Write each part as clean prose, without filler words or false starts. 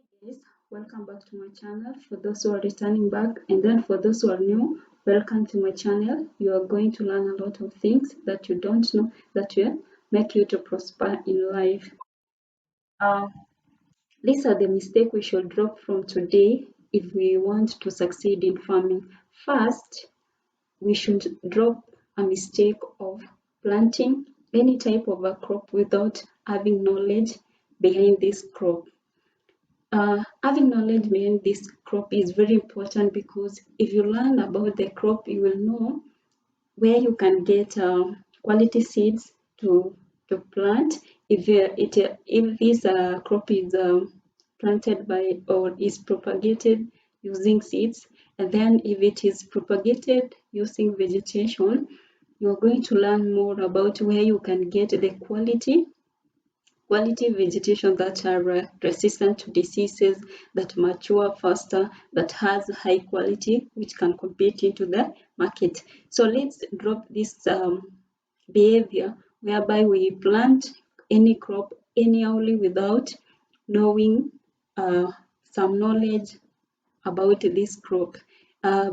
Guys, welcome back to my channel. For those who are returning back, and then for those who are new, welcome to my channel. You are going to learn a lot of things that you don't know that will make you to prosper in life. Uh, these are the mistakes we should drop from today if we want to succeed in farming. First, we should drop a mistake of planting any type of a crop without having knowledge behind this crop. Having knowledge behind this crop is very important because if you learn about the crop, you will know where you can get quality seeds to plant. If this crop is planted by or is propagated using seeds, and then if it is propagated using vegetation, you're going to learn more about where you can get the quality vegetation that are resistant to diseases, that mature faster, that has high quality, which can compete into the market. So let's drop this behavior whereby we plant any crop anyhowly without knowing some knowledge about this crop,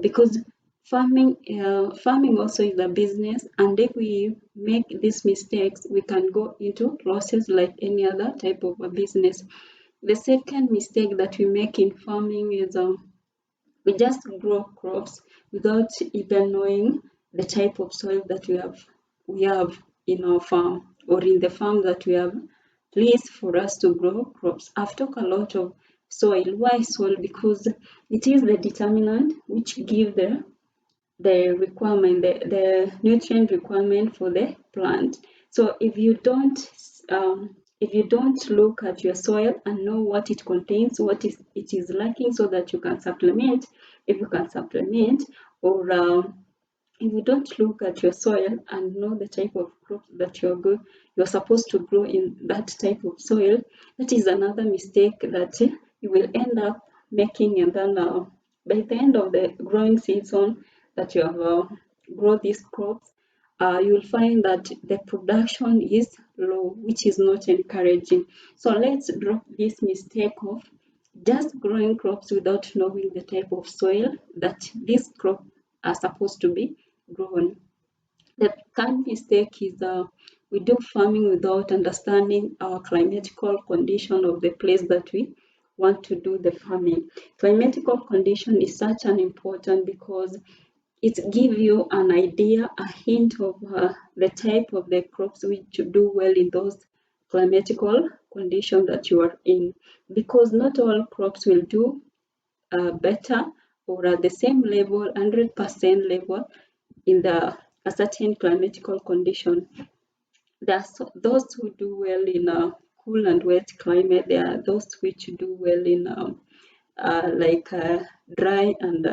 because farming also is a business, and if we make these mistakes we can go into losses like any other type of a business. The second mistake that we make in farming is we just grow crops without even knowing the type of soil that we have in our farm, or in the farm that we have leased for us to grow crops. I've talked a lot of soil. Why soil? Because it is the determinant which give the requirement, the nutrient requirement for the plant. So if you don't look at your soil and know what it contains, it is lacking, so that you can supplement, if you can supplement, or if you don't look at your soil and know the type of crops that you're supposed to grow in that type of soil, that is another mistake that you will end up making. And then by the end of the growing season that you have grown these crops, you'll find that the production is low, which is not encouraging. So let's drop this mistake of just growing crops without knowing the type of soil that these crops are supposed to be grown. The third mistake is we do farming without understanding our climatical condition of the place that we want to do the farming. Climatical condition is such an important because it gives you an idea, a hint of the type of the crops which do well in those climatical conditions that you are in. Because not all crops will do better or at the same level, 100% level in a certain climatical condition. There are those who do well in a cool and wet climate. There are those which do well in dry and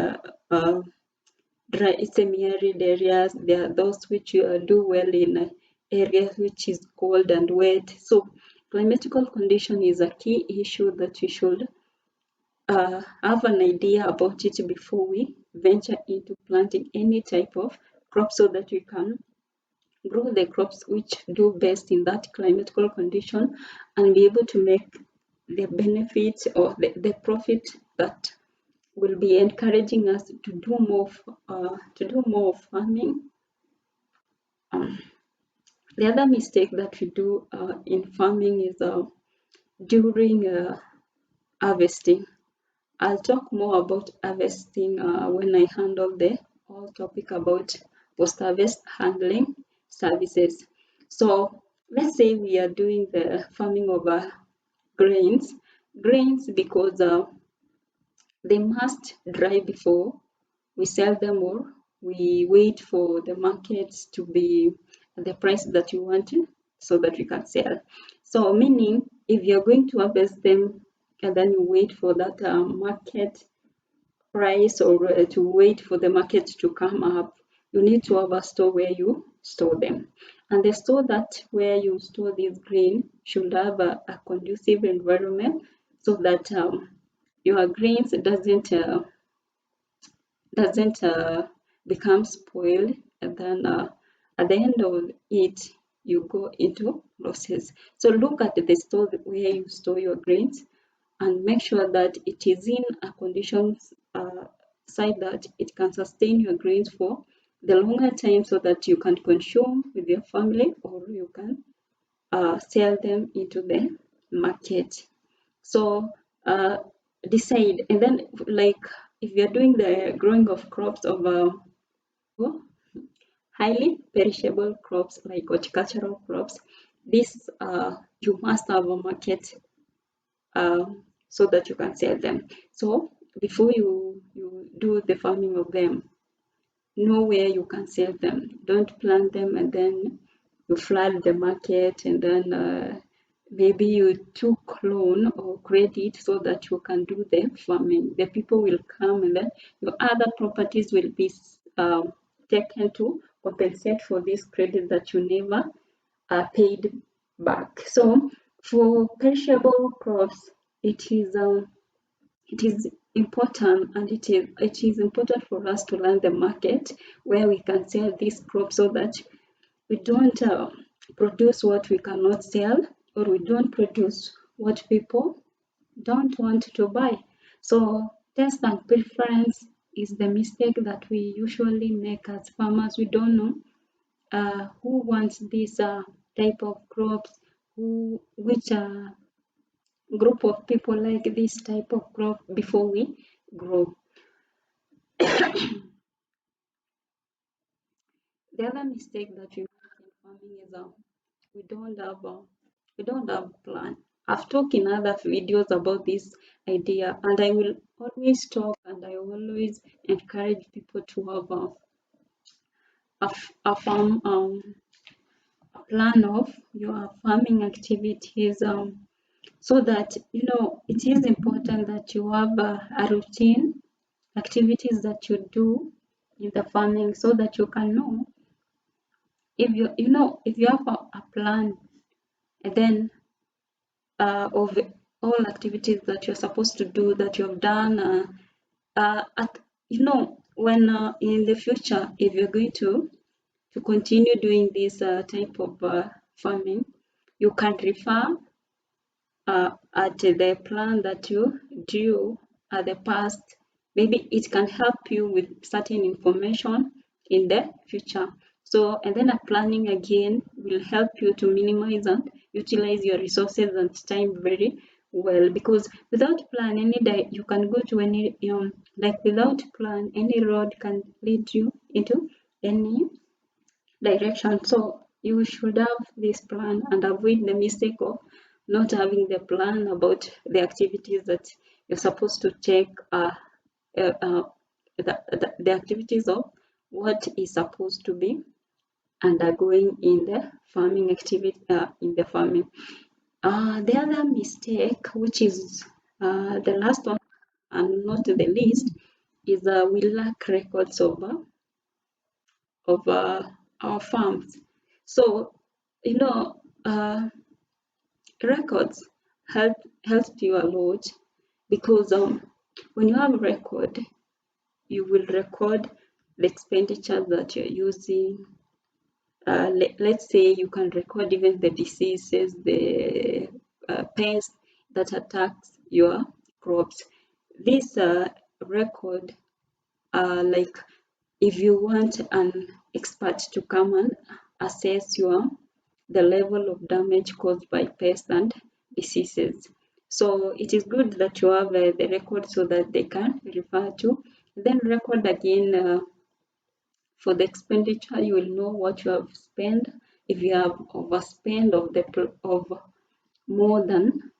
dry semi-arid areas. There are those which do well in areas which is cold and wet. So climatical condition is a key issue that we should have an idea about it before we venture into planting any type of crop, so that we can grow the crops which do best in that climatical condition and be able to make the benefits or the profit that will be encouraging us to do more farming. The other mistake that we do in farming is during harvesting. I'll talk more about harvesting when I handle the whole topic about post-harvest handling services. So let's say we are doing the farming of grains. Grains, because they must dry before we sell them, or we wait for the markets to be at the price that you want to, so that we can sell. So meaning, if you're going to harvest them and then you wait for that market price, or to wait for the market to come up, you need to have a store where you store them. And the store that where you store this grain should have a conducive environment, so that your grains doesn't become spoiled, and then at the end of it you go into losses. So look at the store where you store your grains, and make sure that it is in a condition side that it can sustain your grains for the longer time, so that you can consume with your family, or you can sell them into the market. So decide, and then like if you're doing the growing of crops of highly perishable crops like horticultural crops, this you must have a market so that you can sell them. So before you do the farming of them, know where you can sell them. Don't plant them and then you flood the market, and then maybe you took loan or credit so that you can do the farming. The people will come, and then your other properties will be taken to compensate for this credit that you never paid back. So for perishable crops, it is important, and it is important for us to learn the market where we can sell these crops, so that we don't produce what we cannot sell, or we don't produce what people don't want to buy. So taste and preference is the mistake that we usually make as farmers. We don't know who wants this type of crops, which group of people like this type of crop before we grow. The other mistake that we make in farming is we don't have plan. I've talked in other videos about this idea, and I will always talk, and I always encourage people to have a farm a plan of your farming activities, so that it is important that you have a routine activities that you do in the farming, so that you can know if you have a plan, and then of all activities that you're supposed to do, that you have done at when in the future, if you're going to continue doing this type of farming, you can refer at the plan that you drew at the past. Maybe it can help you with certain information in the future. So, and then a planning again will help you to minimize and utilize your resources and time very well, because without plan, you can go to any like without plan, any road can lead you into any direction. So you should have this plan and avoid the mistake of not having the plan about the activities that you're supposed to take, the activities of what is supposed to be undergoing in the farming activity, in the farming. The other mistake, which is the last one and not the least, is we lack records of our farms. So, records helps you a lot, because when you have a record, you will record the expenditure that you're using. Let's say you can record even the diseases, the pests that attacks your crops. This record, like if you want an expert to come and assess the level of damage caused by pests and diseases. So it is good that you have the record, so that they can refer to. Then record again for the expenditure. You will know what you have spent. If you have overspent of more than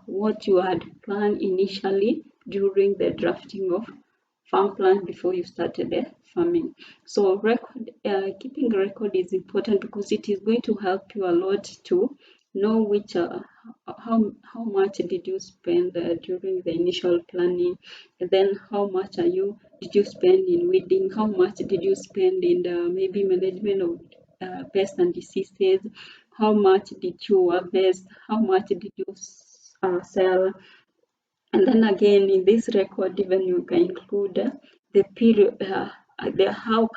what you had planned initially during the drafting of farm plan before you started the farming. So keeping a record is important, because it is going to help you a lot to know which how much did you spend during the initial planning, and then how much did you spend in weeding, how much did you spend in the maybe management of pests and diseases, how much did you harvest, how much did you sell. And then again, in this record, even you can include the period, how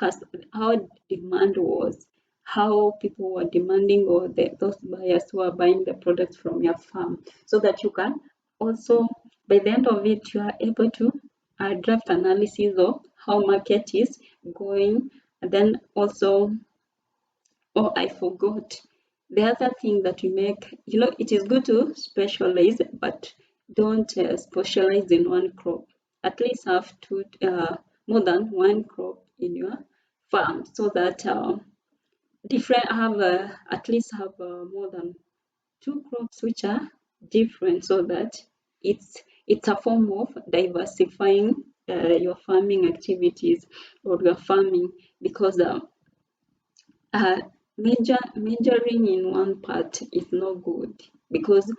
demand was, how people were demanding, or those buyers who are buying the products from your farm, so that you can also by the end of it you are able to draft analysis of how market is going. And then also, oh, I forgot the other thing that we make, it is good to specialize, but don't specialize in one crop. At least have two more than one crop in your farm, so that different have at least have more than two crops which are different, so that it's a form of diversifying your farming activities or your farming, because uh, majoring in one part is not good, because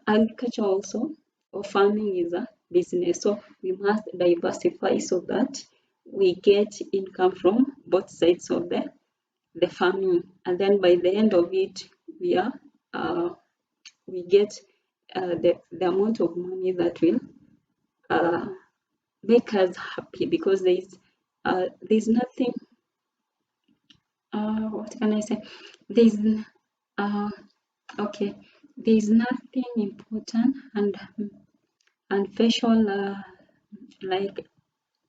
agriculture also or farming is a business, so we must diversify so that we get income from both sides of the farming, and then by the end of it we are we get the amount of money that will uh, make us happy, because there's nothing, what can I say, there's uh, okay, there's nothing important and facial, like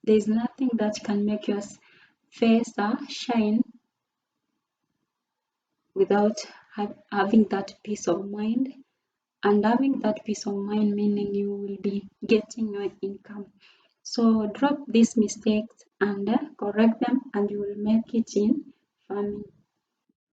there's nothing that can make your face shine without having that peace of mind. And having that peace of mind, meaning you will be getting your income. So drop these mistakes and correct them, and you will make it in farming.